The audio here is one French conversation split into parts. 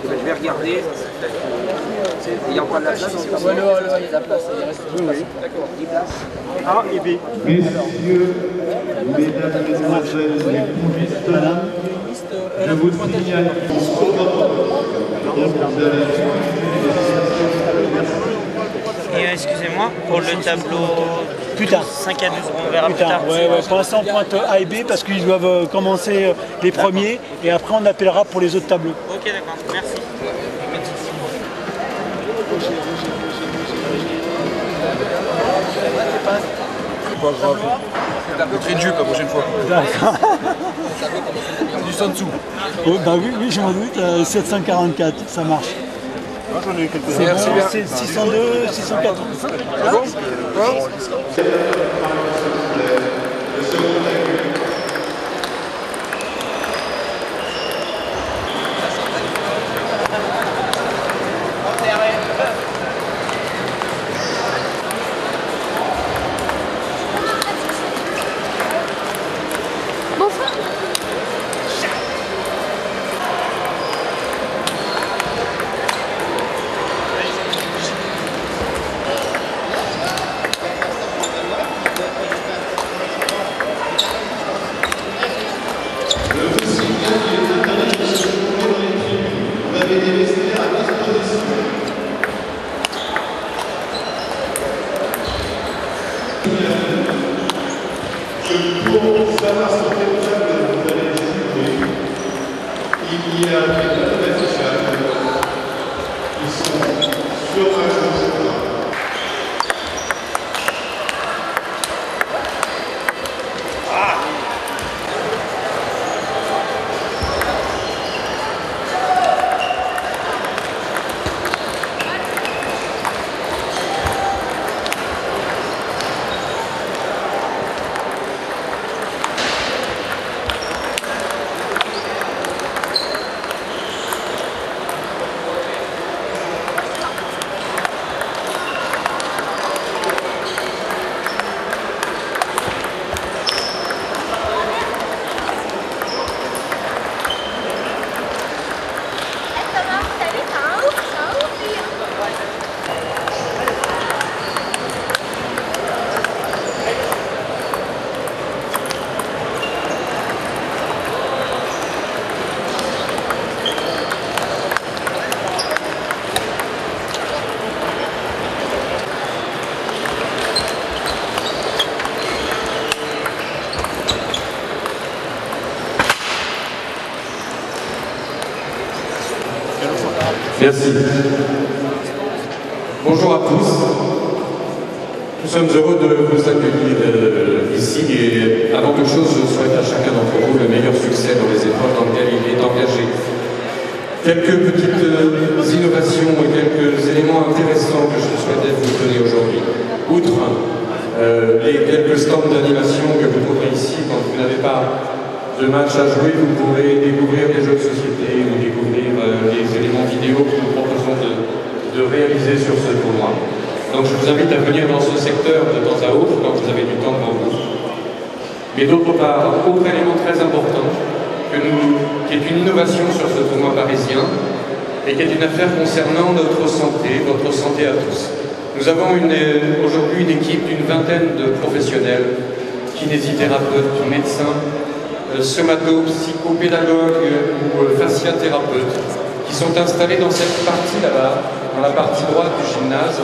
Ben, je vais regarder. Il n'y a pas de la place. Il y a de la place. Il reste une place. D'accord, 10 places. A et B. Messieurs, mesdames, mesdemoiselles, les conducteurs, je vous signale Et excusez-moi, pour le tableau Putain. 5 à 12, on verra plus tard. Ouais, pour l'instant on pointe A et B parce qu'ils doivent commencer les premiers et après on appellera pour les autres tableaux. Ok, d'accord, merci. Pas grave. Très dur la prochaine fois. D'accord. Juste en dessous. Oh, bah oui, je m'en doute, 744, ça marche. C'est Merci bon, bien. c'est 602, 680. C'est bon? Pour savoir ce que vous allez discuter, il y a des affichages qui sont sur un jour. Merci. Bonjour à tous. Nous sommes heureux de vous accueillir ici et avant toute chose, je souhaite à chacun d'entre vous le meilleur succès dans les épreuves dans lesquelles il est engagé. Quelques petites innovations et quelques éléments intéressants que je souhaitais vous donner aujourd'hui. Outre les quelques stands d'animation que vous trouverez ici, quand vous n'avez pas de match à jouer, vous pourrez découvrir des jeux de société ou découvrir les éléments vidéo que nous proposons de réaliser sur ce tournoi. Donc je vous invite à venir dans ce secteur de temps à autre quand vous avez du temps devant vous. Mais d'autre part, autre élément très important, qui est une innovation sur ce tournoi parisien et qui est une affaire concernant notre santé, votre santé à tous. Nous avons aujourd'hui une équipe d'une vingtaine de professionnels, kinésithérapeutes, médecins, somato-psychopédagogues ou fasciathérapeutes qui sont installés dans cette partie là-bas, dans la partie droite du gymnase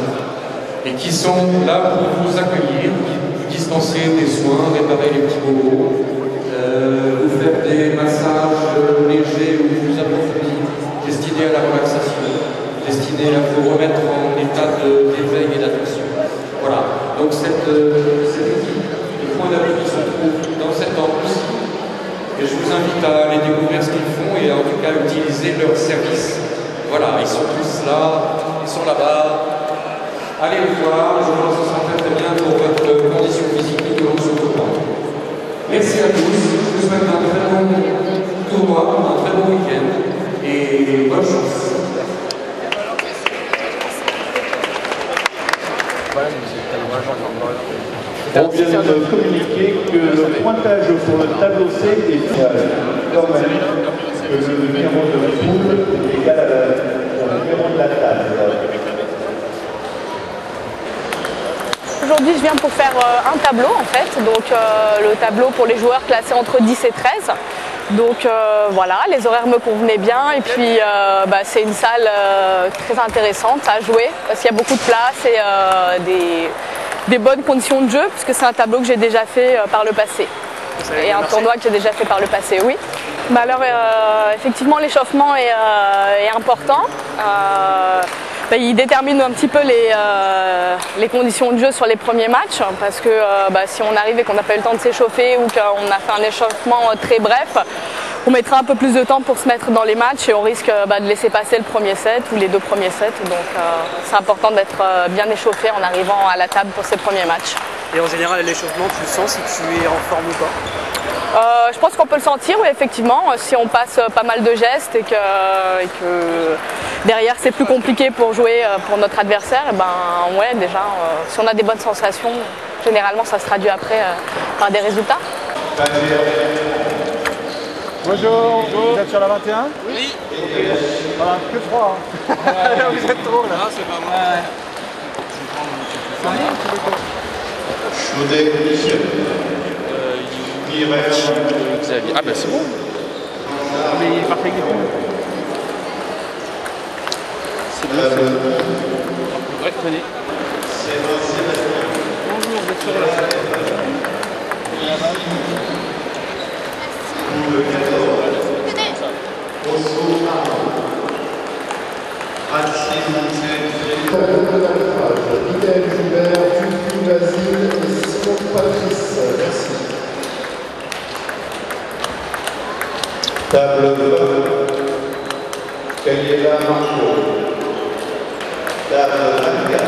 et qui sont là pour vous accueillir, vous dispenser des soins, réparer les petits bobos, vous faire des massages légers ou plus approfondis destinés à la relaxation, destinés à vous remettre en état d'éveil et d'attention. Voilà, donc cette équipe de point d'appui se trouve dans cet ordre aussi. Et je vous invite à aller découvrir ce qu'ils font et en tout cas utiliser leurs services. Voilà, ils sont tous là, ils sont là-bas. Allez les voir, je pense que ce sera très bien pour votre condition physique et pour ce tournoi. Merci à tous, je vous souhaite un très bon tournoi, un très bon week-end et bonne chance. On vient de communiquer que le pointage pour le tableau C est normal, que le numéro de la poule est égal à la aujourd'hui je viens pour faire un tableau en fait, donc le tableau pour les joueurs classés entre 10 et 13. Donc voilà, les horaires me convenaient bien et puis c'est une salle très intéressante à jouer parce qu'il y a beaucoup de place et des bonnes conditions de jeu puisque c'est un tableau que j'ai déjà fait par le passé. Et un tournoi que j'ai déjà fait par le passé, oui. Alors effectivement l'échauffement est important. Il détermine un petit peu les conditions de jeu sur les premiers matchs parce que si on arrive et qu'on n'a pas eu le temps de s'échauffer ou qu'on a fait un échauffement très bref, on mettra un peu plus de temps pour se mettre dans les matchs et on risque de laisser passer le premier set ou les deux premiers sets. Donc c'est important d'être bien échauffé en arrivant à la table pour ces premiers matchs. Et en général, l'échauffement, tu le sens si tu es en forme ou pas? Je pense qu'on peut le sentir, oui, effectivement, si on passe pas mal de gestes et que derrière c'est plus compliqué pour jouer pour notre adversaire, ouais, déjà, si on a des bonnes sensations, généralement ça se traduit après par des résultats. Bonjour, vous êtes sur la 21? Oui. Voilà, que 3. Hein. Vous êtes trop là. Non, c'est pas moi. Chaudet, Michel. Ah ben c'est bon. Mais il est parfait avec les poules. C'est bon, c'est bon. Ouais, tenez. Bonjour, vous êtes sur la 21. Table 20, Cayela Marco. Table 24,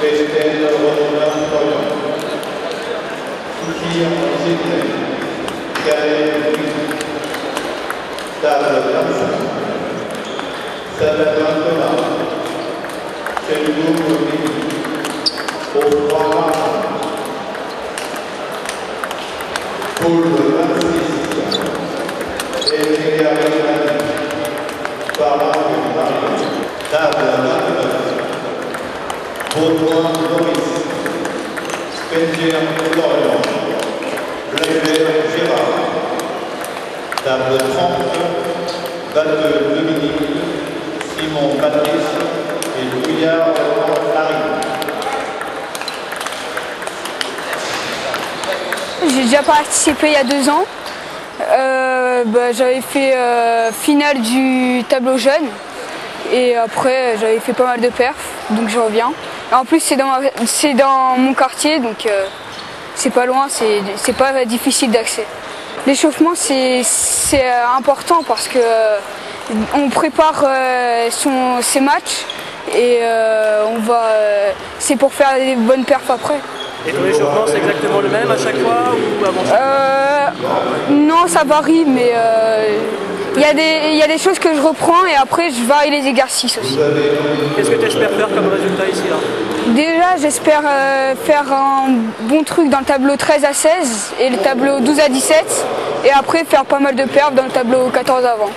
Festel Roland Florian. Soukir Zidane, Kael Louis. Table 25, Saladin Thomas, Chelou Mimi, Audroy Martin, Paul 26. Table 29, Baudouin Maurice, Spencer Florian, Blaibert Gérard. Table 30, Batteux Dominique, Simon Patrice et Louillard Harry. J'ai déjà participé il y a 2 ans. J'avais fait finale du tableau jeune et après j'avais fait pas mal de perfs, donc je reviens. Et en plus c'est dans mon quartier, donc c'est pas loin, c'est pas difficile d'accès. L'échauffement c'est important parce que on prépare ses matchs et c'est pour faire des bonnes perfs après. Et ton échauffement, c'est exactement le même à chaque fois ou avant? Non, ça varie, mais il y a des choses que je reprends et après je varie les exercices aussi. Qu'est-ce que tu espères faire comme résultat ici là? Déjà, j'espère faire un bon truc dans le tableau 13 à 16 et le tableau 12 à 17 et après faire pas mal de perfs dans le tableau 14 avant.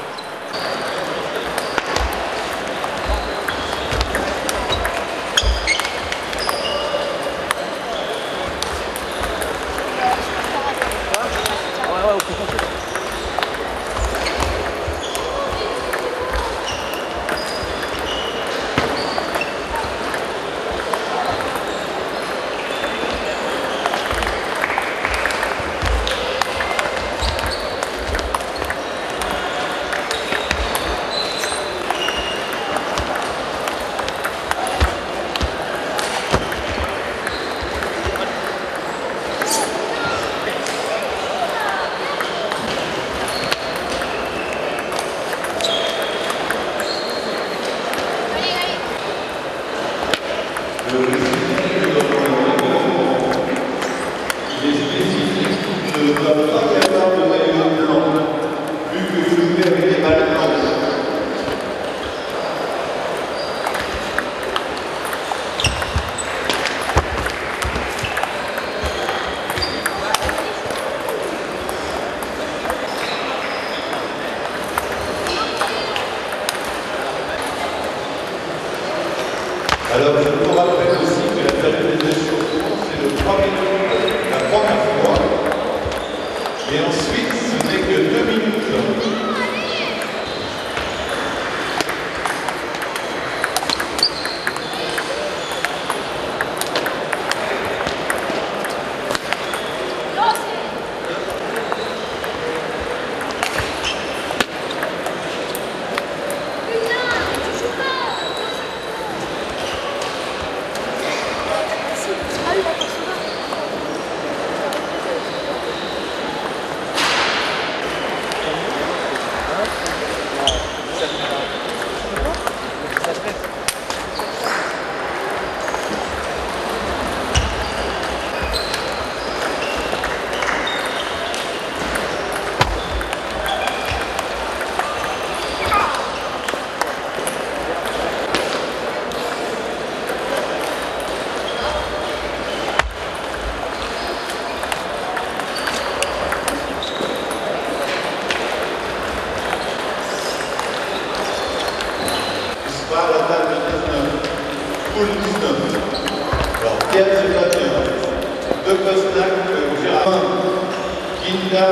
Poule 19. Alors, Pierre Sébastien, De Cosnac, Gérard, Ginda,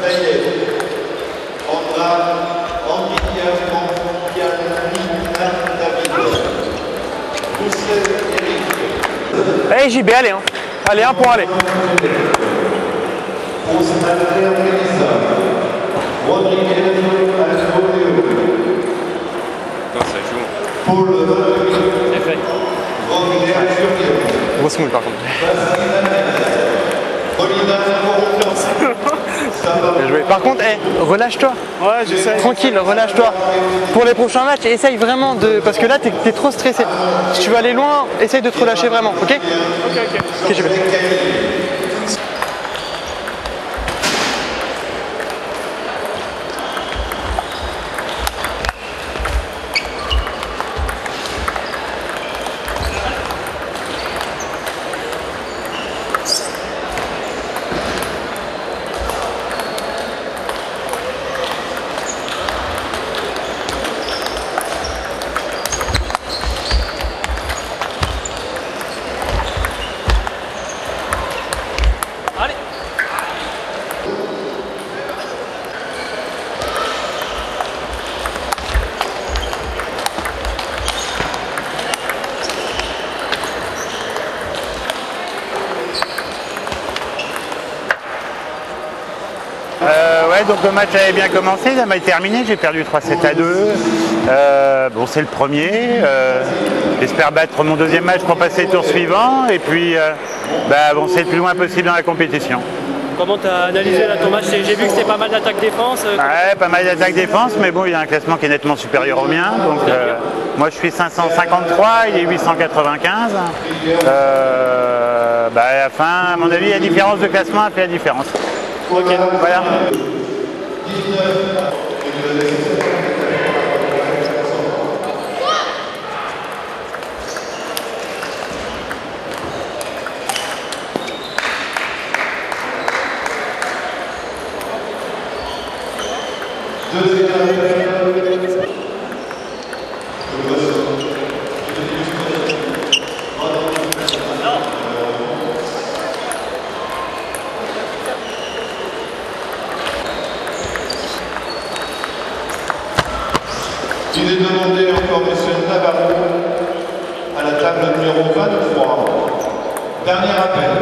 Nayel, Andra, Anguilla, Yann, David, Roussel, Eric. Allez JB, allez, hein. Allez, un point, allez. Andrea Melissa, Rodriguez, Alfonso, Ça joue. Paul Valéry, Rodriguez, Julien, Grosse moule par contre. Olina, Bien joué. Par contre, relâche-toi. Ouais, j'essaie. Tranquille, relâche-toi. Pour les prochains matchs, essaye vraiment de. Parce que là, t'es trop stressé. Si tu veux aller loin, essaye de te relâcher vraiment, ok? Ok, je vais. Ouais, donc le match avait bien commencé, ça m'a terminé, j'ai perdu 3-7-2. Bon, c'est le premier. J'espère battre mon deuxième match pour passer le tour suivant et puis avancer le plus loin possible dans la compétition. Comment tu as analysé là, ton match? J'ai vu que c'était pas mal d'attaque-défense. Ouais, pas mal d'attaque-défense, mais bon, il y a un classement qui est nettement supérieur au mien. Donc, moi, je suis 553, il est 895. À la fin, à mon avis, la différence de classement a fait la différence. Ok, voilà. Il est demandé encore M. Navarro à la table numéro 23. Dernier appel.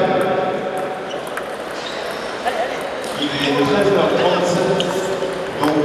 Il est 13h37. Donc.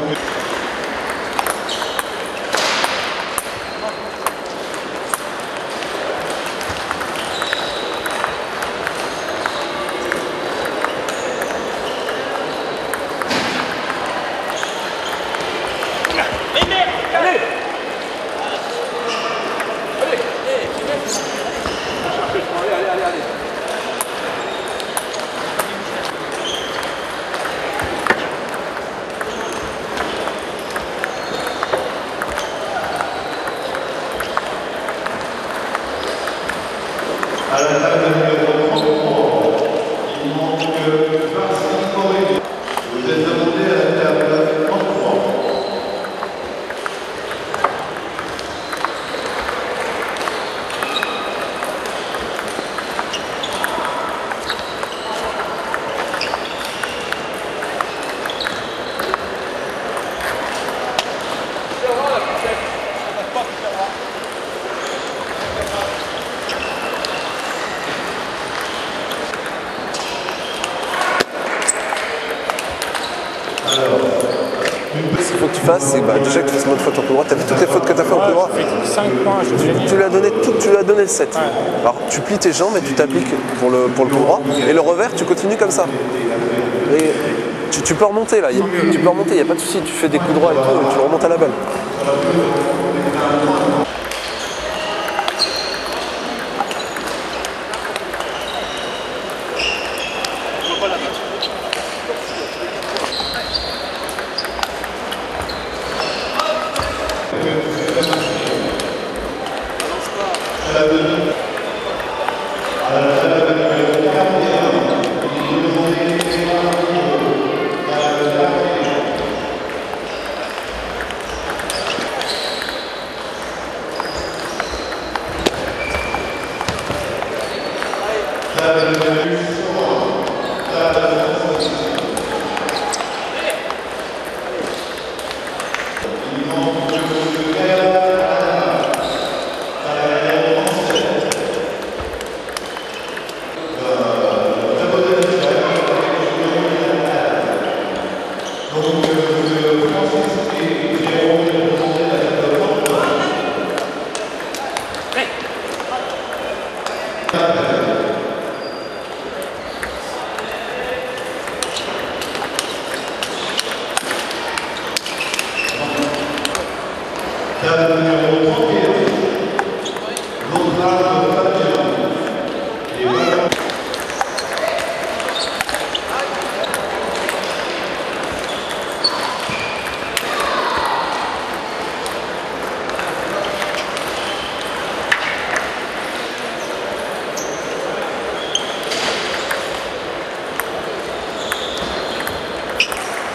À la table numéro 33, il manque Varsili Corée. Vous êtes demandé à la table 33. Ce qu'il faut que tu fasses, c'est déjà que tu fasses une autre faute au coup droit. Tu as vu toutes les fautes que tu as fait au coup droit? 5 points, Tu lui as donné le 7. Alors tu plies tes jambes et tu t'appliques pour le coup droit. Et le revers, tu continues comme ça. Et tu peux remonter là. Tu peux remonter, il n'y a pas de souci. Tu fais des coups droits et tout, et tu remontes à la balle.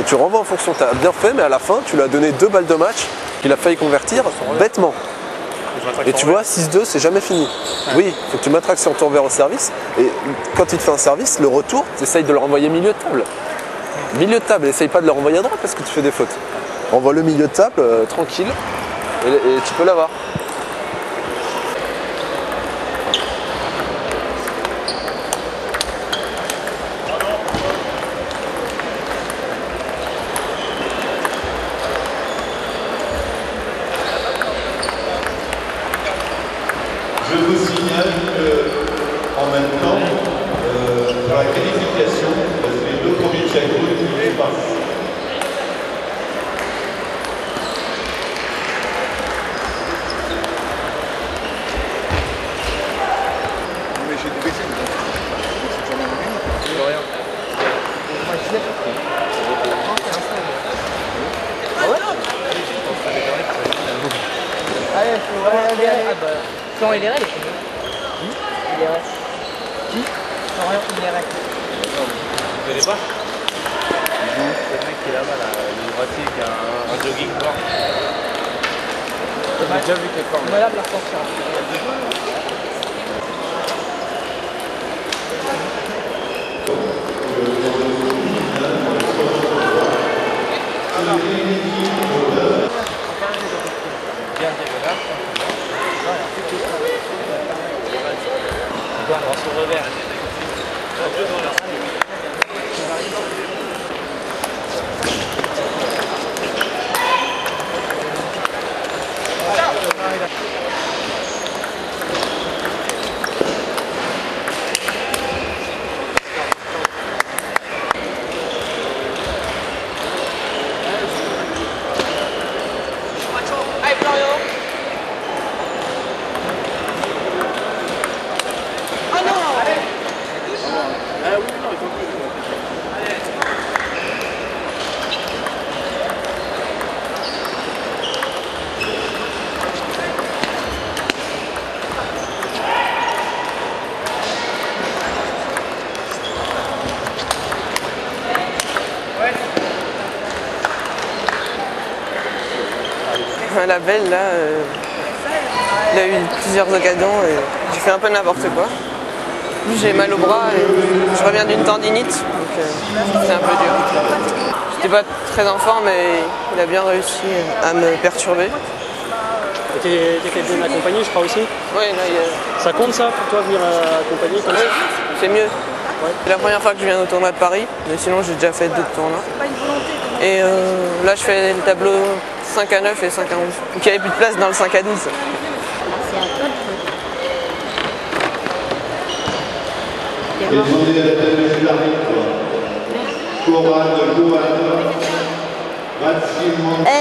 Tu renvoies en fonction, tu as bien fait, mais à la fin, tu lui as donné 2 balles de match qu'il a failli convertir bêtement. Et tu vois, 6-2, c'est jamais fini. Ouais. Oui, il faut que tu matraques son retour vers au service. Et quand il te fait un service, le retour, tu essayes de le renvoyer milieu de table. Milieu de table, essaye pas de le renvoyer à droite parce que tu fais des fautes. Renvoie le milieu de table, tranquille, et tu peux l'avoir. Je vous signale qu'en même temps, pour la qualification, les deux premiers Thiago ne pas. Mais j'ai débaissé, c'est toujours même rien. Ah ouais? Allez, faut vraiment Florent il est raide. Il est raide. Qui? Florian il est raide. Tu connais pas? C'est le mec qui est là-bas, là, le droitier qui a un jogging blanc. J'ai déjà vu quelque part. Malade la force. Bien dégueulasse. Il doit avoir son revers. Allez Florian. Ah non. Allez. Ah oui, non, il faut plus. La belle là, il a eu plusieurs occasions et j'ai fait un peu n'importe quoi. J'ai mal au bras et je reviens d'une tendinite, donc c'est un peu dur. J'étais pas très en forme mais il a bien réussi à me perturber. T'étais bien accompagné je crois aussi? Oui, là, ça compte ça pour toi venir accompagner comme ça? C'est mieux. Ouais. C'est la première fois que je viens au tournoi de Paris, mais sinon j'ai déjà fait d'autres tournois. Et là je fais le tableau 5 à 9 et 5 à 11. Donc il n'y avait plus de place dans le 5 à 12.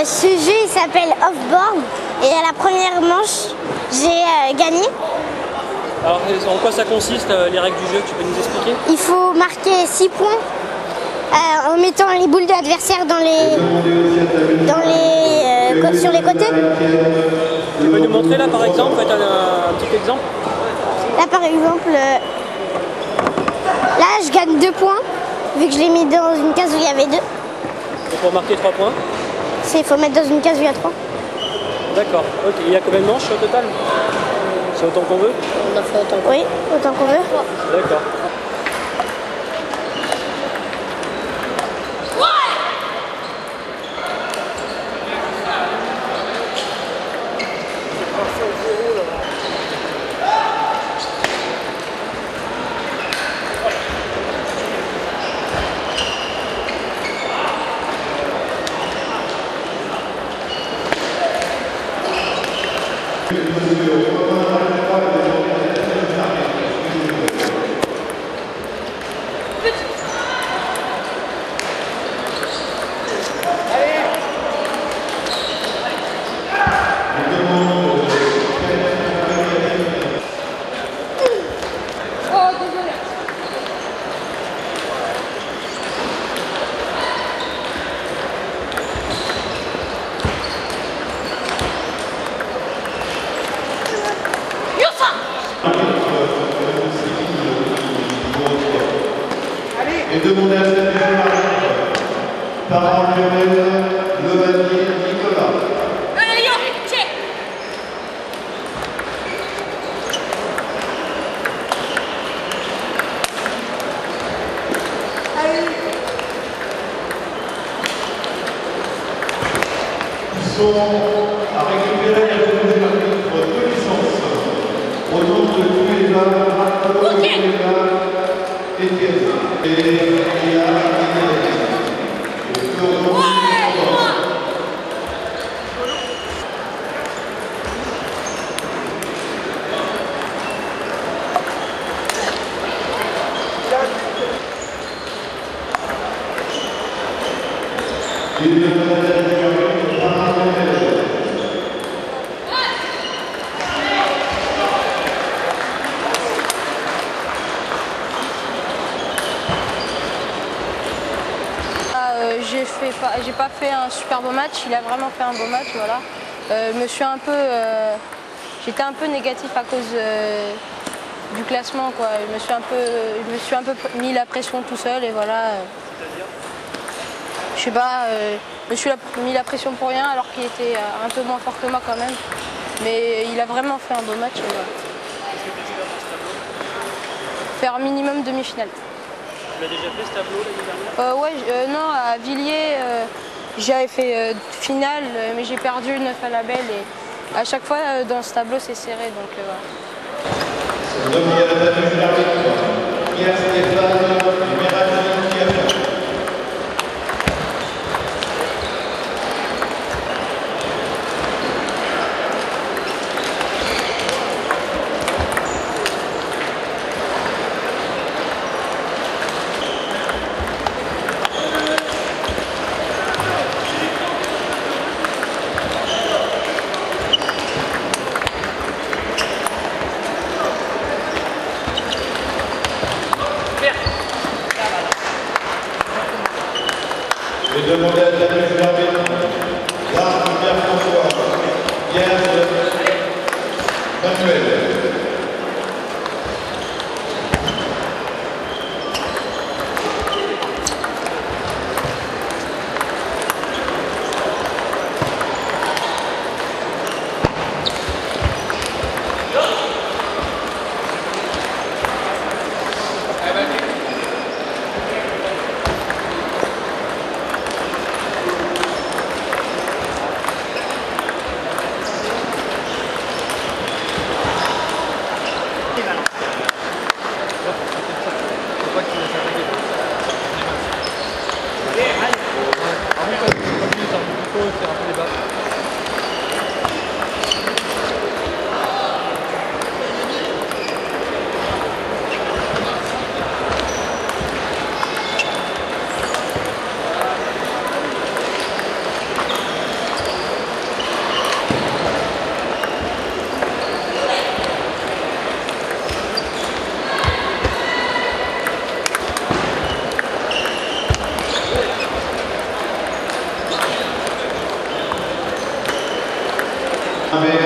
Ce jeu il s'appelle Off-Board et à la première manche j'ai gagné. Alors en quoi ça consiste les règles du jeu, tu peux nous expliquer? Il faut marquer 6 points en mettant les boules de l'adversaire sur les côtés. Tu peux nous montrer là par exemple, un petit exemple? Là par exemple, là je gagne 2 points vu que je l'ai mis dans une case où il y avait 2. Et pour marquer 3 points? Il faut mettre dans une case où il y a 3. D'accord, ok. Il y a combien de manches au total? C'est autant qu'on veut? On en fait autant qu'on veut. Oui, autant qu'on veut. D'accord. Et demander à cette parole Lionel, Levanier, Nicolas. Ils sont à récupérer la pour 2 licences au nom de tous les dames, Marco, Léna, Étienne. Et il y a J'ai pas fait un super beau match, il a vraiment fait un beau match, voilà. J'étais un peu négatif à cause du classement, quoi. Je me suis un peu mis la pression tout seul et voilà. Je sais pas, je me suis mis la pression pour rien alors qu'il était un peu moins fort que moi quand même. Mais il a vraiment fait un beau match. Et voilà. Faire minimum demi-finale. Tu l'as déjà fait ce tableau l'année dernière? Non, à Villiers, j'avais fait finale, mais j'ai perdu 9 à la belle et à chaque fois dans ce tableau c'est serré, donc voilà. Je vais demander à la juge d'arbitre, Pierre-François, Pierre Manuel.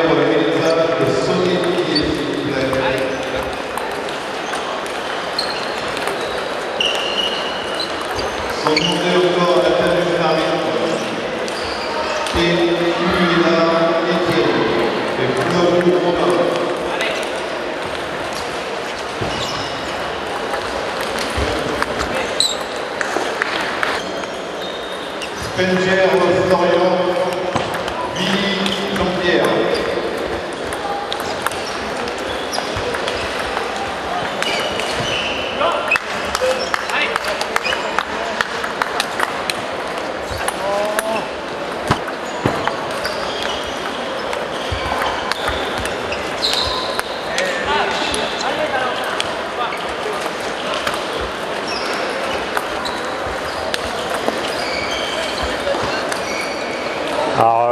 Pour les résultats de Sony, s'il vous plaît. Sont montés encore à la tête du arbitre. Et Julina Etienne. Et Florent Romain. Spencer Florian. Billy Jean-Pierre.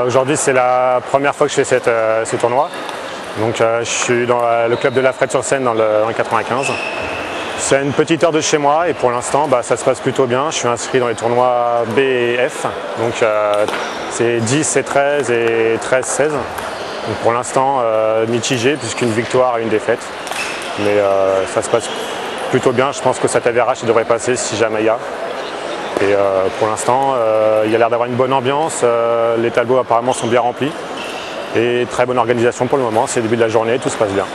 aujourd'hui c'est la première fois que je fais ce tournoi. Donc je suis dans le club de la Frette-sur-Seine dans le 95. C'est une petite heure de chez moi et pour l'instant ça se passe plutôt bien. Je suis inscrit dans les tournois B et F. Donc c'est 10 et 13 et 13-16. Donc pour l'instant mitigé puisqu'une victoire et une défaite. Mais ça se passe plutôt bien. Je pense que cet AVRH devrait passer si jamais il y a. Et pour l'instant, il y a l'air d'avoir une bonne ambiance, les tableaux apparemment sont bien remplis et très bonne organisation pour le moment, c'est le début de la journée, tout se passe bien.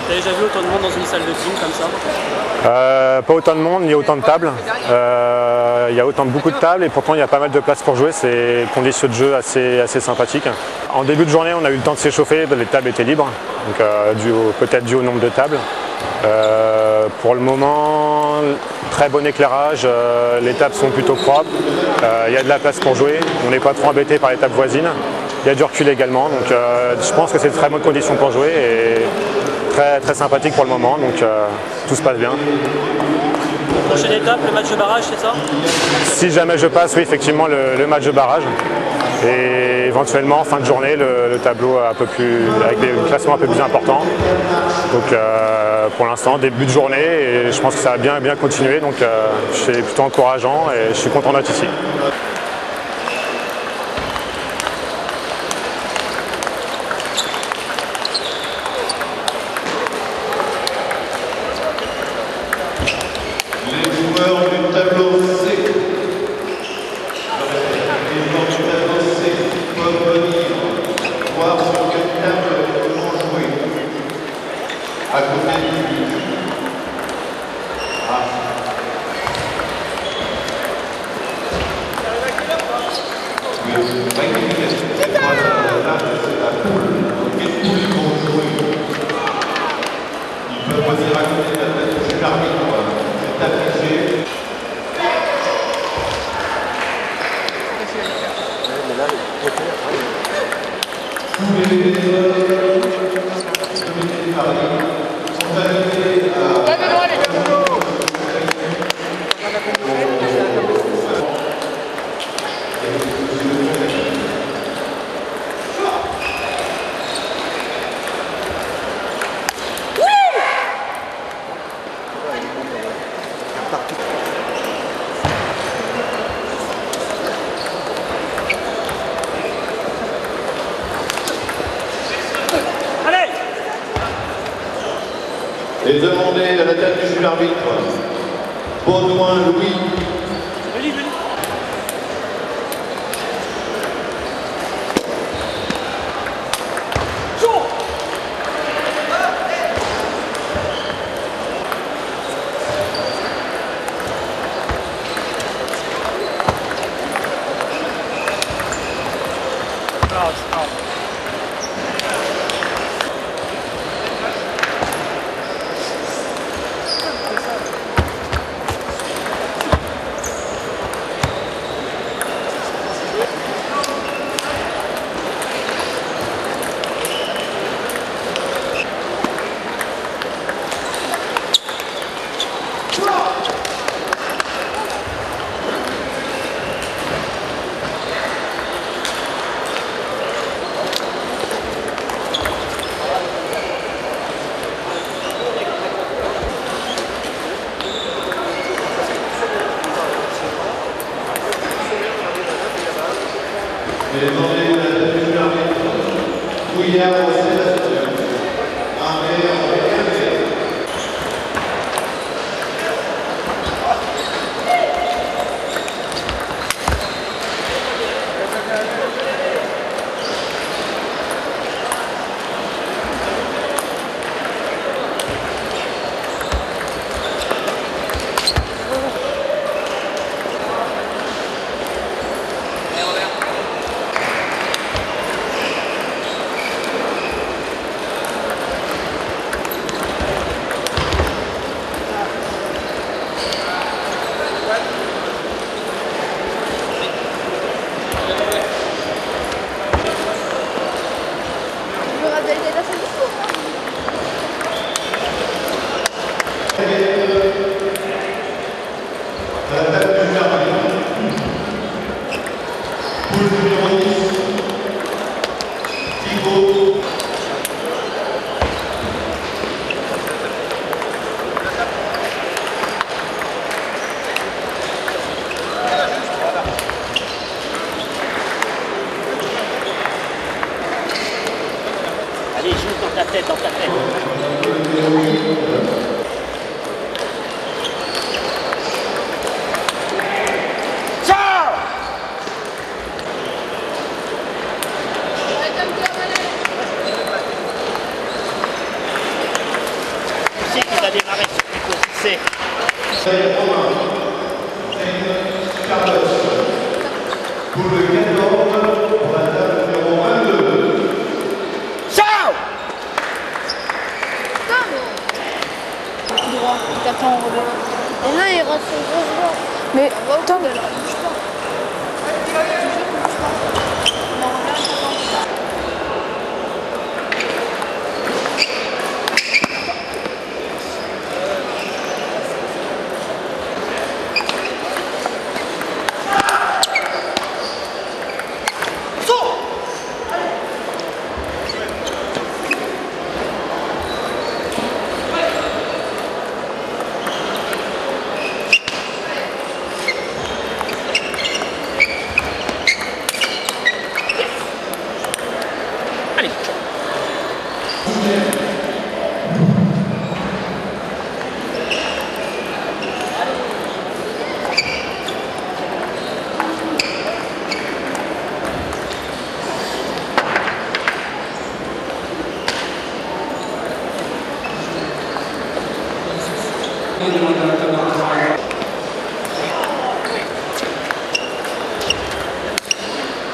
Tu as déjà vu autant de monde dans une salle de gym comme ça? Pas autant de monde, ni autant de tables. Il y a beaucoup de tables et pourtant il y a pas mal de places pour jouer, c'est conditions de jeu assez sympathiques. En début de journée, on a eu le temps de s'échauffer, les tables étaient libres, donc peut-être dû au nombre de tables. Pour le moment, très bon éclairage, les tables sont plutôt propres, il y a de la place pour jouer, on n'est pas trop embêté par les tables voisines, il y a du recul également, donc je pense que c'est de très bonnes conditions pour jouer et très sympathique pour le moment, donc tout se passe bien. Prochaine étape, le match de barrage, c'est ça? Si jamais je passe, oui, effectivement, le match de barrage. Et éventuellement, en fin de journée, le tableau avec des classements un peu plus importants. Donc pour l'instant, début de journée, et je pense que ça va bien continuer. Donc c'est plutôt encourageant et je suis content d'être ici. Et demandez à la tête du juge arbitre, Baudouin Louis. Et demandez à la tête du juge arbitre, Fouillard au Sébastien. Allez, joue dans ta tête, dans ta tête. Tu sais qu'il va démarrer sur plutôt. C'est. Pour le 14, pour la table numéro 22. Ciao! Droit, il t'attend en rebond. Et là, il rate son gros droit. Mais Tom,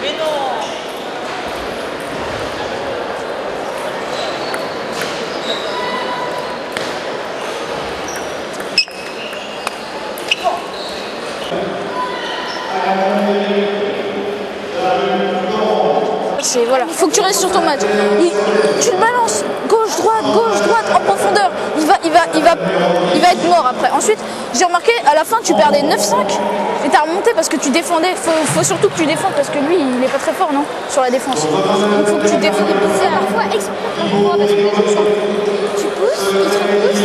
Mais non! Voilà, faut que tu restes sur ton match. Tu le balances, gauche, droite, en profondeur. Il va être mort après. Ensuite, j'ai remarqué, à la fin, tu perdais 9-5 et t'as remonté parce que tu défendais. Faut surtout que tu défends parce que lui, il est pas très fort, non? Sur la défense. Donc faut que tu défends. C'est parfois exprès parce que les gens sont... Tu pousses, il te repousse,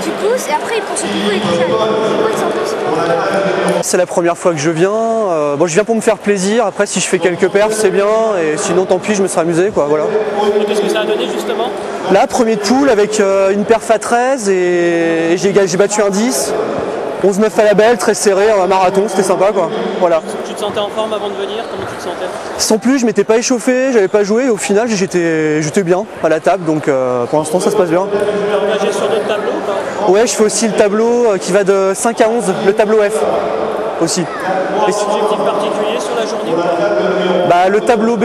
tu pousses et après il prend son coup et il te C'est la première fois que je viens. Bon, je viens pour me faire plaisir. Après, si je fais quelques perfs, c'est bien. Et sinon, tant pis, je me serais amusé, quoi. Voilà. Et qu'est-ce que ça a donné justement? Là, premier de poule avec une perf à 13 et j'ai battu un 10. 11-9 à la belle, très serré, un marathon, c'était sympa, quoi. Voilà. Tu te sentais en forme avant de venir? Comment tu te sentais? Sans plus, je m'étais pas échauffé, j'avais pas joué. Et au final, j'étais bien à la table. Donc, pour l'instant, ça se passe bien. Tu es engagé sur d'autres tableaux ou pas? Ouais, je fais aussi le tableau qui va de 5 à 11, le tableau F aussi. Un objectif particulier sur la journée? Bah, le tableau B,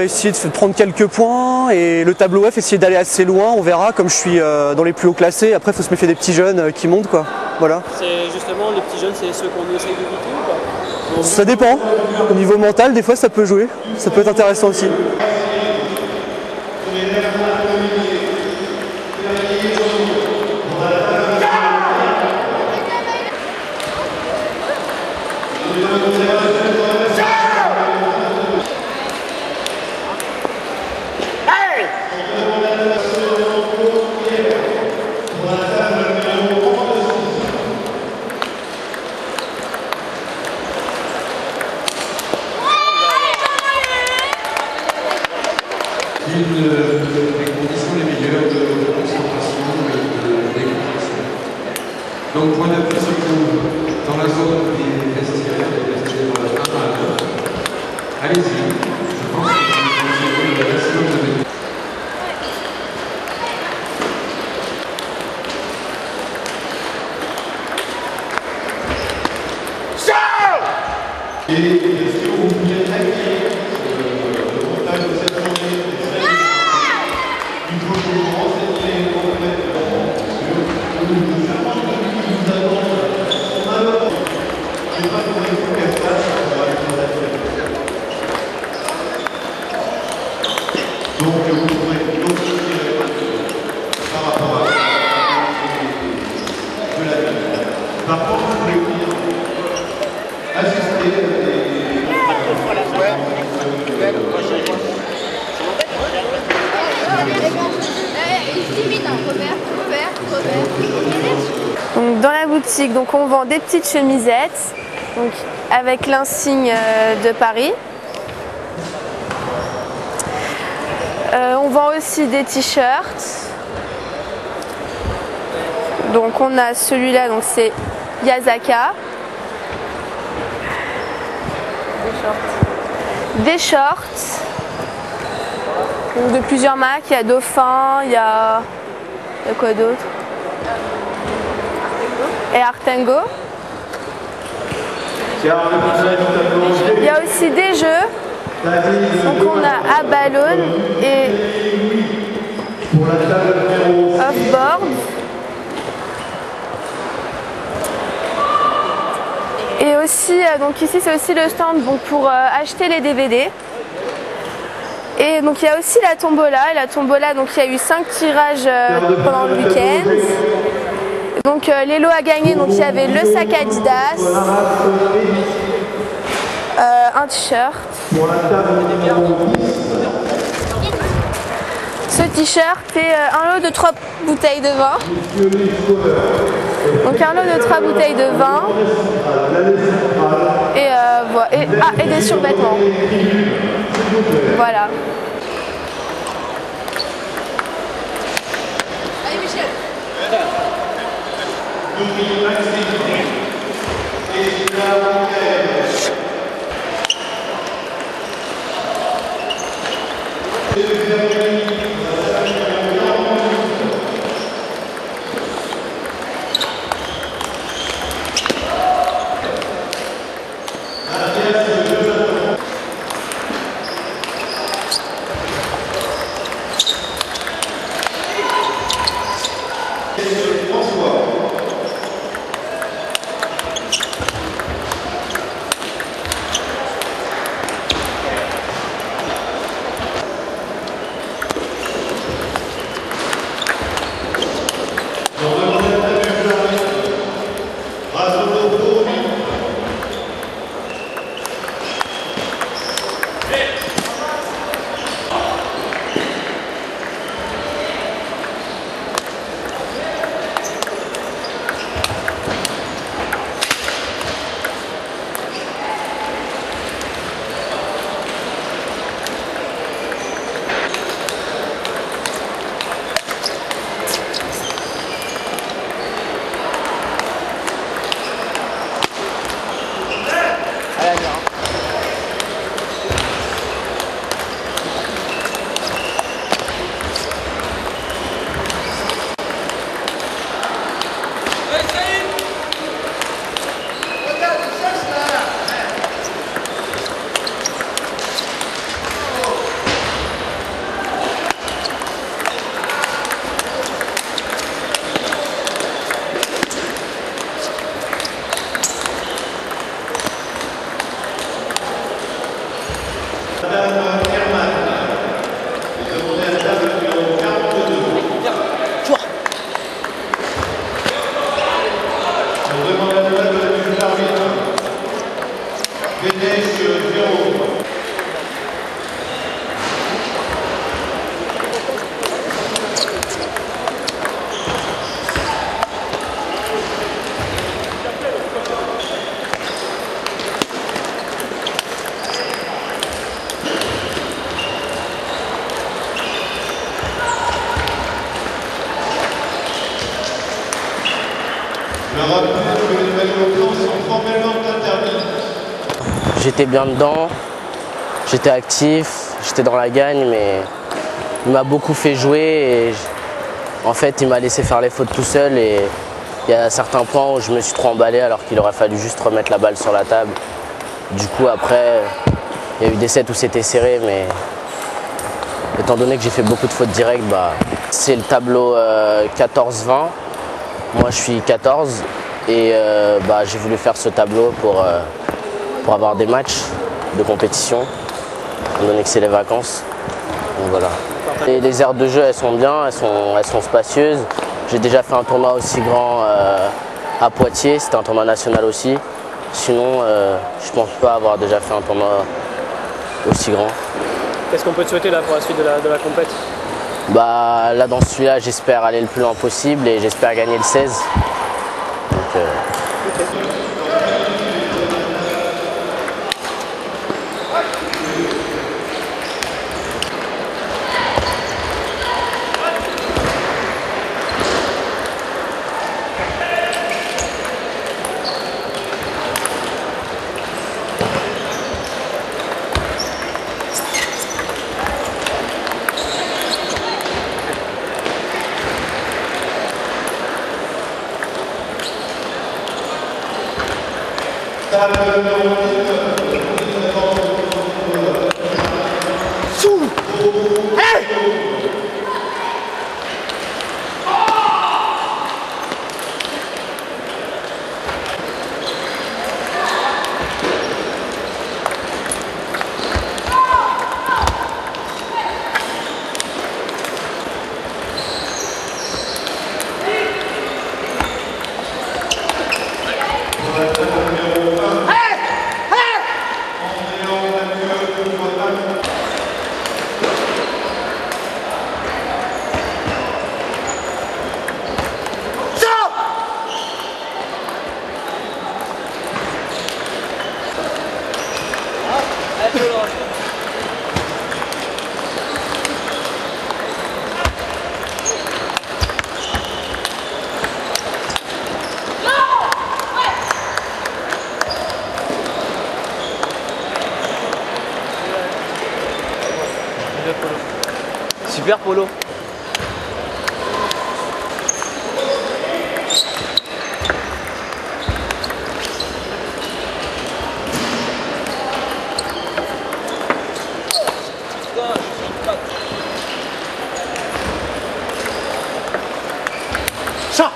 essayer de prendre quelques points, et le tableau F, essayer d'aller assez loin, on verra, comme je suis dans les plus hauts classés. Après, il faut se méfier des petits jeunes qui montent, quoi. Voilà. C'est justement, les petits jeunes, c'est ceux qu'on essaye d'éviter ou pas? Ça dépend. Au niveau mental, des fois, ça peut jouer. Ça peut être intéressant aussi. des conditions les meilleures de concentration et de déconcentration. Donc point d'appui se trouve dans la zone des vestiaires 1 à 1. Allez-y, je pense que vous avez le maximum de Et est-ce que vous pouvez acquérir le montage de cette journée? Il faut que vous vous renseigniez complètement sur le changement que nous avons. On a le temps. Je ne vais pas vous dire qu'à ça, on va aller dans la boutique, donc on vend des petites chemisettes donc, avec l'insigne de Paris. On vend aussi des t-shirts. Donc on a celui-là, donc c'est Yazaka. Des shorts. Donc de plusieurs marques, il y a Dauphin, il y a quoi d'autre? Et Artengo. Il y a aussi des jeux. Donc on a Abalone et Offboard. Et aussi, donc ici c'est aussi le stand donc pour acheter les DVD. Et donc il y a aussi la tombola. Et la tombola, donc il y a eu 5 tirages pendant le week-end. Donc les lots à gagner, donc il y avait le sac Adidas, un t-shirt. Ce t-shirt et un lot de 3 bouteilles de vin. Donc un lot de 3 bouteilles de vin. Et voilà. Et des survêtements. Voilà. Allez Michel. J'étais bien dedans, j'étais actif, j'étais dans la gagne, mais il m'a beaucoup fait jouer et en fait il m'a laissé faire les fautes tout seul et il y a certains points où je me suis trop emballé alors qu'il aurait fallu juste remettre la balle sur la table. Du coup après, il y a eu des sets où c'était serré, mais étant donné que j'ai fait beaucoup de fautes directes, c'est le tableau 14-20. Moi je suis 14 et j'ai voulu faire ce tableau pour avoir des matchs de compétition, étant donné que c'est les vacances. Donc voilà. Et les aires de jeu elles sont bien, elles sont spacieuses. J'ai déjà fait un tournoi aussi grand à Poitiers, c'était un tournoi national aussi. Sinon, je pense pas avoir déjà fait un tournoi aussi grand. Qu'est-ce qu'on peut te souhaiter là pour la suite de la compète? Là dans celui-là j'espère aller le plus loin possible et j'espère gagner le 16. Donc, Super Polo. Ça.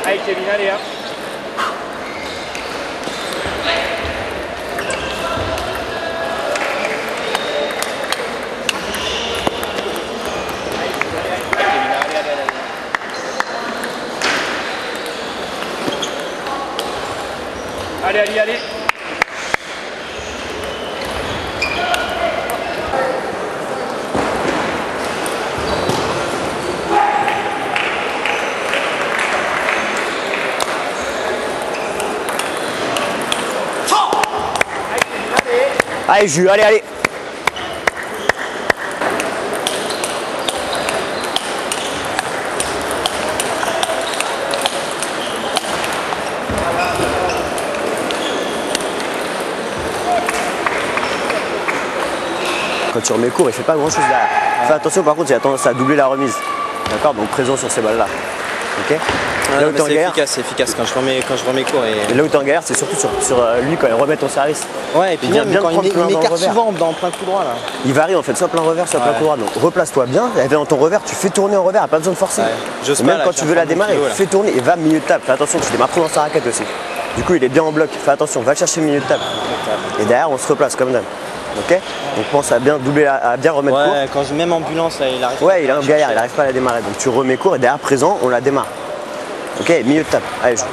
Allez Kevin, allez hein. Allez, allez, allez. Allez, Jules, allez, allez. Quand tu remets court, il fait pas grand chose derrière. Fais attention, par contre, il a tendance à doubler la remise. D'accord, donc présent sur ces balles-là. Ok. Là où t'es en galère, c'est efficace quand je remets court. Et là où t'es en galère, c'est surtout sur lui quand il remet ton service. Ouais, et puis il quand il m'écarte souvent dans plein coup droit là. Il varie en fait, soit plein revers, soit plein coup droit. Donc replace-toi bien, et dans ton revers, tu fais tourner en revers, pas besoin de forcer. Ouais. Même quand tu veux la démarrer, fais tourner et va milieu de table. Fais attention, tu démarres trop dans sa raquette aussi. Du coup, il est bien en bloc. Fais attention, va chercher le milieu de table. Et derrière, on se replace comme d'hab. Ok. Donc pense à bien doubler, à bien remettre court. Ouais, quand je mets ambulance, là, il arrive. Ouais, il est en galère, il n'arrive pas à la démarrer. Donc tu remets court et derrière présent, on la démarre. Ok, milieu de table. Allez, joue.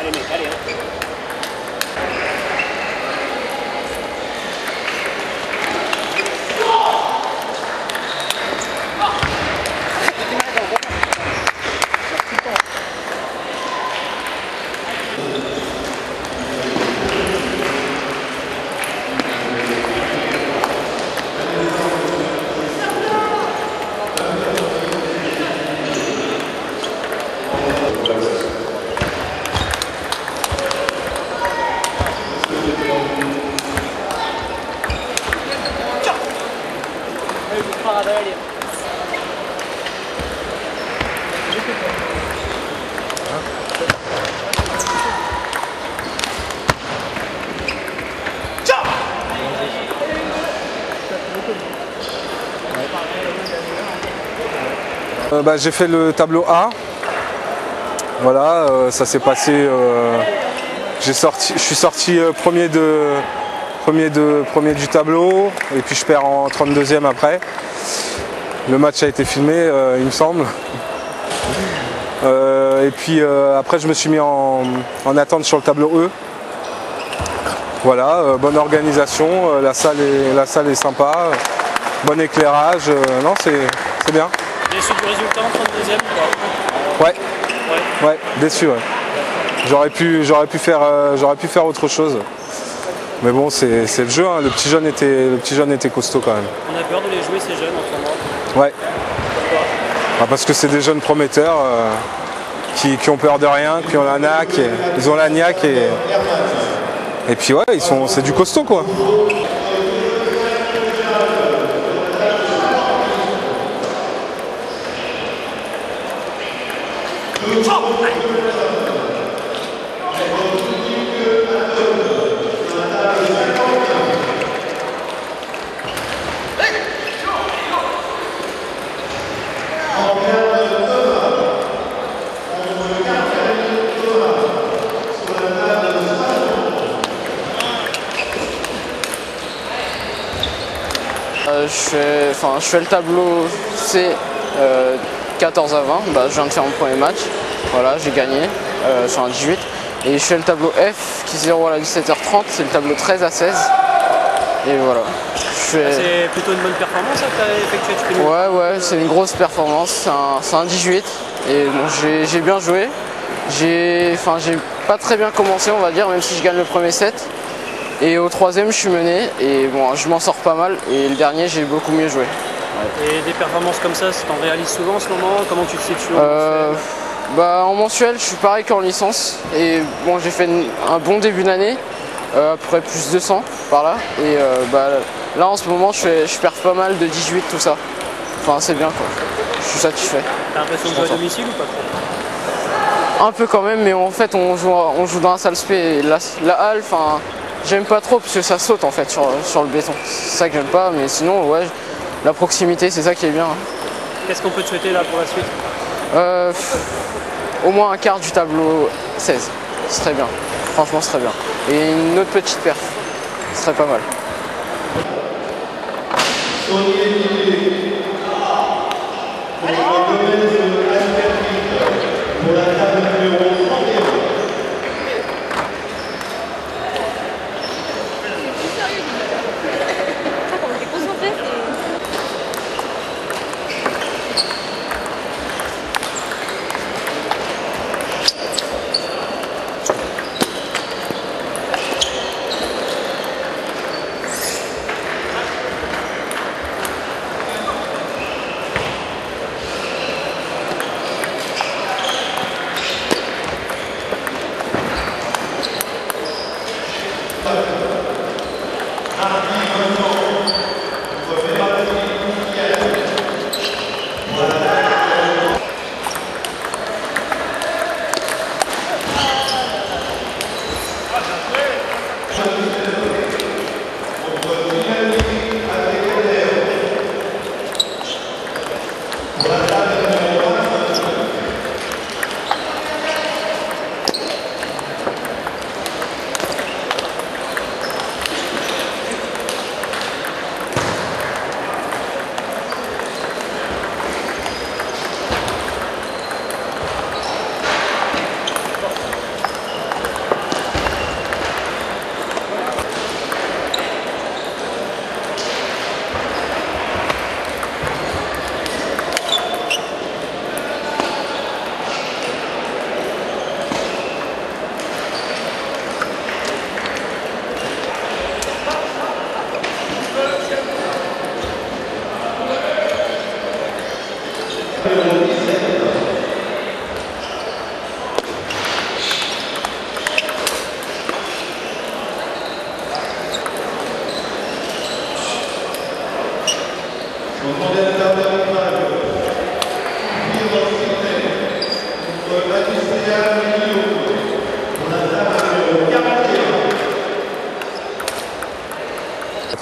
Allez mec, allez hein. J'ai fait le tableau A. Voilà, ça s'est passé. Je suis sorti premier du tableau et puis je perds en 32e après. Le match a été filmé, il me semble. Et puis après je me suis mis en attente sur le tableau E. Voilà, bonne organisation, la salle est sympa, bon éclairage, non c'est bien. Déçu du résultat en 32e ou pas? Ouais, déçu, ouais. J'aurais pu faire autre chose. Mais bon, c'est le jeu, hein. Le petit jeune était costaud quand même. On a peur de les jouer ces jeunes en ce moment. Ouais. Pourquoi? Parce que c'est des jeunes prometteurs qui ont peur de rien, qui ont la niaque, ils ont la niaque et puis ouais, c'est du costaud quoi. Je fais le tableau C 14 à 20, je viens de faire mon premier match, voilà, j'ai gagné sur un 18. Et je fais le tableau F qui se déroule à 17h30, c'est le tableau 13 à 16. Et voilà. C'est plutôt une bonne performance que tu as effectuée? Ouais, c'est une grosse performance, c'est un 18. Et bon, j'ai bien joué. J'ai pas très bien commencé on va dire, même si je gagne le premier set. Et au troisième je suis mené et bon, je m'en sors pas mal et le dernier j'ai beaucoup mieux joué. Ouais. Et des performances comme ça, t'en réalises souvent en ce moment? Comment tu te situes en mensuel, je suis pareil qu'en licence et bon, j'ai fait un bon début d'année, à peu près plus 200 par là et là en ce moment je perds pas mal de 18 tout ça. Enfin c'est bien quoi, je suis satisfait. T'as l'impression de jouer à domicile ou pas trop? Un peu quand même, mais en fait on joue dans la salle spé, la halle, j'aime pas trop parce que ça saute en fait sur le béton. C'est ça que j'aime pas, mais sinon ouais, la proximité c'est ça qui est bien. Qu'est-ce qu'on peut te souhaiter là pour la suite? Au moins un quart du tableau 16, ce serait bien. Franchement ce serait bien. Et une autre petite perf, ce serait pas mal.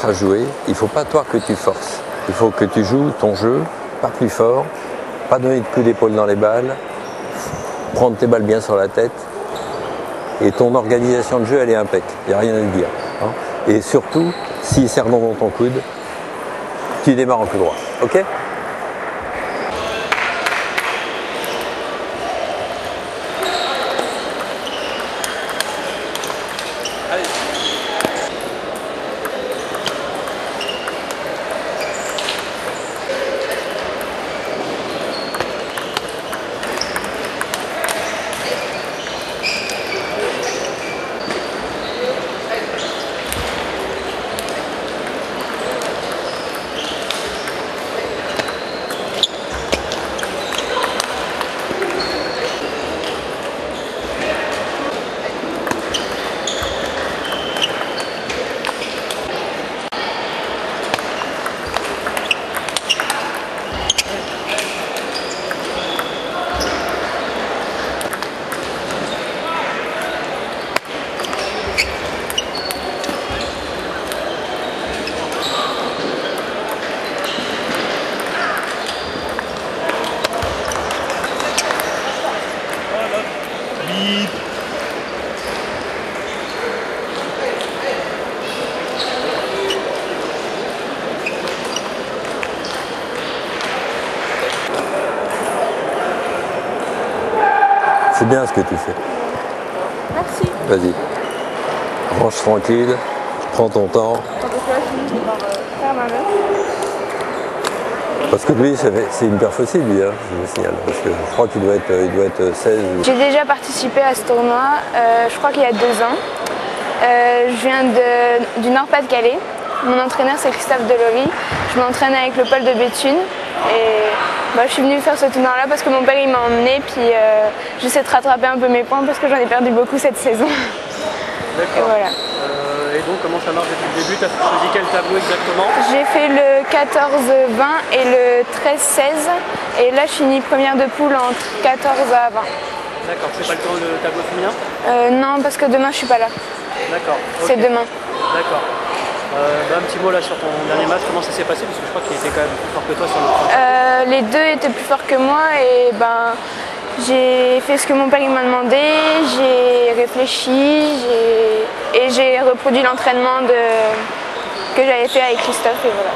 À jouer, il ne faut pas toi que tu forces. Il faut que tu joues ton jeu, pas plus fort, pas donner de coup d'épaule dans les balles, prendre tes balles bien sur la tête, et ton organisation de jeu, elle est impec, il n'y a rien à dire. Hein. Et surtout, s'il serre dans ton coude, tu démarres en coup droit. Ok ? C'est bien ce que tu fais. Merci. Vas-y. Range tranquille, prends ton temps. Parce que lui, c'est une perf aussi, lui, hein, je vous signale. Parce que je crois qu'il doit être 16. J'ai déjà participé à ce tournoi, je crois qu'il y a 2 ans. Je viens du Nord-Pas-de-Calais. Mon entraîneur, c'est Christophe Delory. Je m'entraîne avec le pôle de Béthune. Et je suis venue faire ce tournoi-là parce que mon père il m'a emmené. Puis j'essaie de rattraper un peu mes points parce que j'en ai perdu beaucoup cette saison. D'accord. Voilà. Et donc, comment ça marche depuis le début? Tu as choisi quel tableau exactement? J'ai fait le 14-20 et le 13-16. Et là, je finis première de poule entre 14 à 20. D'accord. C'est pas le tableau féminin? Non, parce que demain, je suis pas là. D'accord. C'est demain. D'accord. Un petit mot là sur ton dernier match, comment ça s'est passé? Parce que je crois qu'il était quand même plus fort que toi sur le plan. Les deux étaient plus forts que moi et j'ai fait ce que mon père m'a demandé, j'ai réfléchi et j'ai reproduit l'entraînement que j'avais fait avec Christophe et voilà.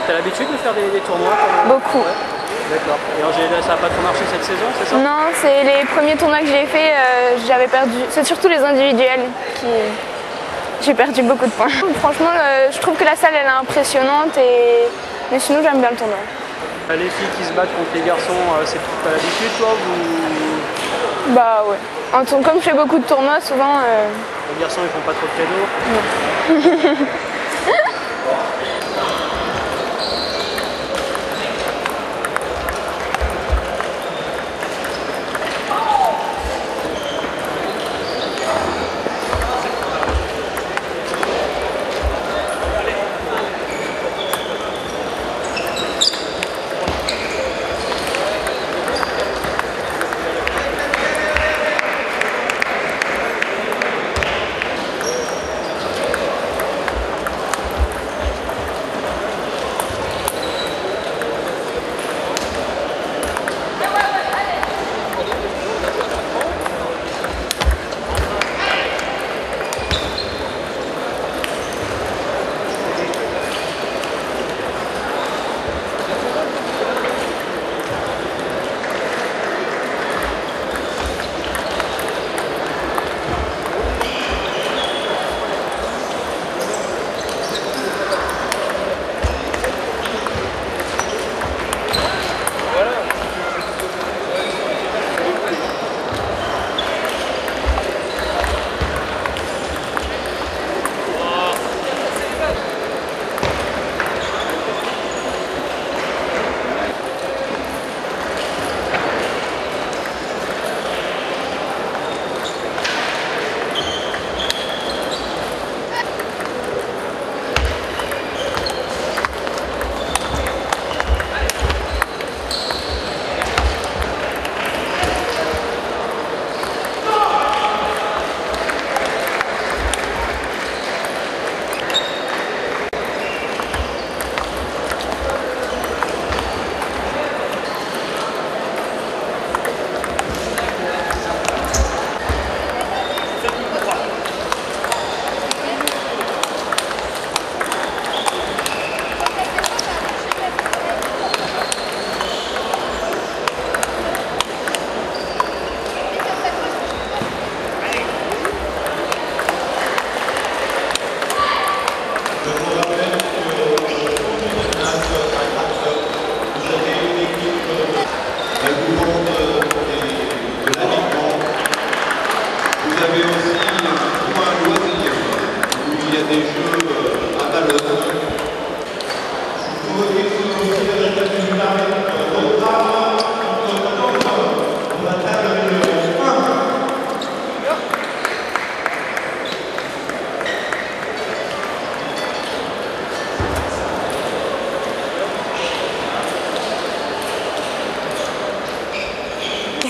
Tu as l'habitude de faire des tournois? Beaucoup. Ouais. D'accord. Et en général, ça n'a pas trop marché cette saison, c'est ça? Non, c'est les premiers tournois que j'ai fait, j'avais perdu. C'est surtout les individuels qui... J'ai perdu beaucoup de points. Franchement, je trouve que la salle elle est impressionnante, mais sinon j'aime bien le tournoi. Les filles qui se battent contre les garçons, c'est pas l'habitude toi ou... Bah ouais. Comme je fais beaucoup de tournois, souvent... Les garçons ils font pas trop de cadeaux? Non.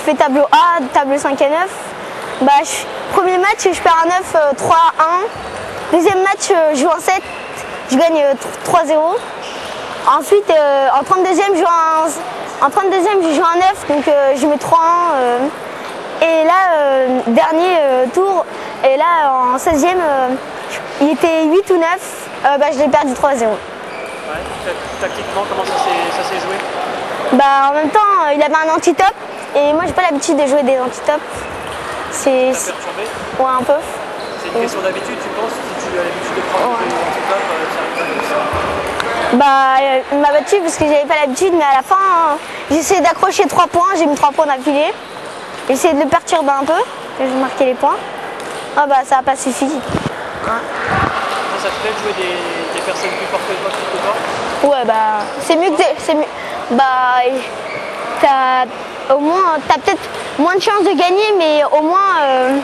fais tableau A, tableau 5 et 9. Bah, premier match, je perds un 9, 3-1. Deuxième match, je joue en 7, je gagne 3-0. Ensuite, en 32e, je joue un 9, donc je mets 3-1. Et là, dernier tour, et là, en 16e, il était 8 ou 9, bah, je l'ai perdu 3-0. Ouais, tactiquement, comment ça s'est joué? Bah, en même temps, il avait un anti-top, et moi, j'ai pas l'habitude de jouer des anti-top. C'est perturbé? Ouais, un peu. C'est une question d'habitude, tu penses? Si tu as l'habitude de prendre des anti-top, ça arrive pas comme ça? Bah, il m'a battu parce que j'avais pas l'habitude, mais à la fin, j'ai essayé d'accrocher 3 points, j'ai mis 3 points d'affilée. J'ai essayé de le perturber un peu, et je marquais les points. Ah bah, ça n'a pas suffi. Ça te plaît de jouer des personnes plus fortes que toi, plus que toi? Ouais, bah, c'est mieux que c'est mieux. Bah, au moins, t'as peut-être moins de chances de gagner, mais au moins,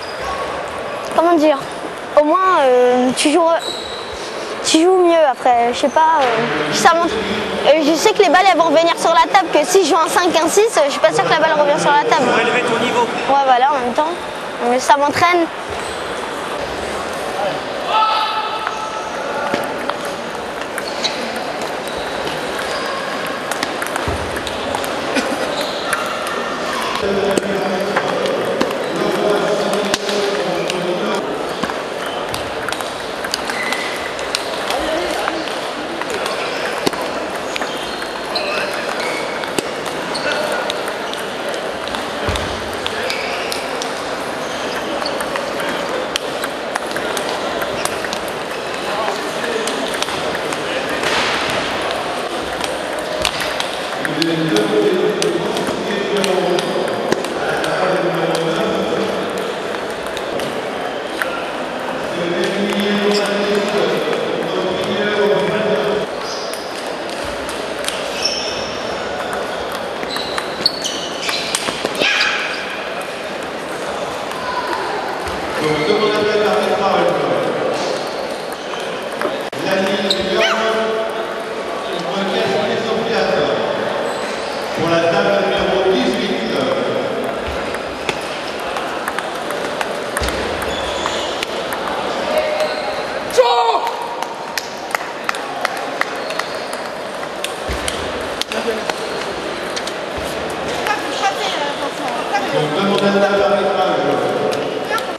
comment dire, au moins, tu joues mieux après. Je sais pas, je sais que les balles elles vont revenir sur la table, que si je joue un 5, un 6, je suis pas sûr que la balle revient sur la table. Pour élever ton niveau. Ouais, voilà, en même temps. Mais ça m'entraîne.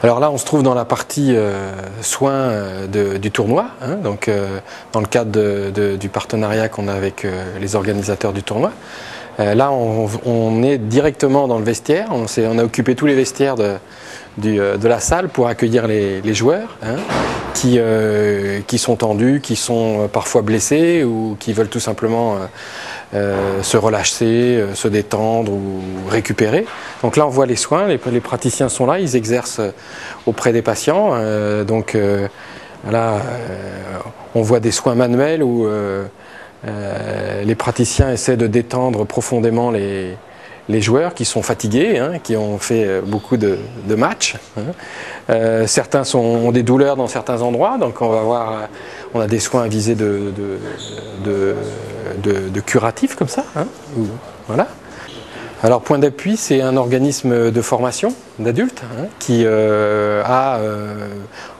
Alors là, on se trouve dans la partie soins du tournoi, hein, donc dans le cadre du partenariat qu'on a avec les organisateurs du tournoi. Là, on est directement dans le vestiaire, on a occupé tous les vestiaires de la salle pour accueillir les joueurs, hein, qui sont tendus, qui sont parfois blessés ou qui veulent tout simplement se relâcher, se détendre ou récupérer. Donc là on voit les soins, les praticiens sont là, ils exercent auprès des patients. Là on voit des soins manuels où les praticiens essaient de détendre profondément les joueurs qui sont fatigués, hein, qui ont fait beaucoup de matchs. Hein. Certains ont des douleurs dans certains endroits, donc on a des soins à visée de curatifs comme ça. Hein, voilà. Alors Point d'appui, c'est un organisme de formation d'adultes, hein, qui a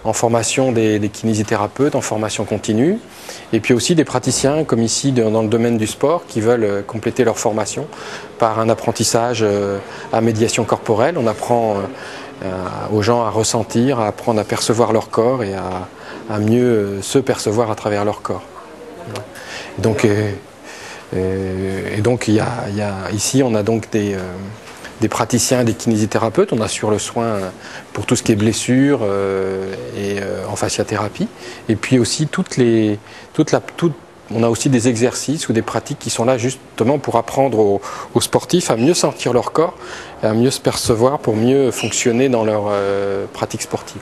en formation des kinésithérapeutes en formation continue, et puis aussi des praticiens comme ici dans le domaine du sport qui veulent compléter leur formation par un apprentissage à médiation corporelle. On apprend aux gens à ressentir, à apprendre à percevoir leur corps et à mieux se percevoir à travers leur corps. Donc ici on a donc des praticiens, des kinésithérapeutes, on assure le soin pour tout ce qui est blessures et en fasciathérapie. Et puis aussi on a aussi des exercices ou des pratiques qui sont là justement pour apprendre aux sportifs à mieux sentir leur corps, et à mieux se percevoir pour mieux fonctionner dans leur pratique sportive.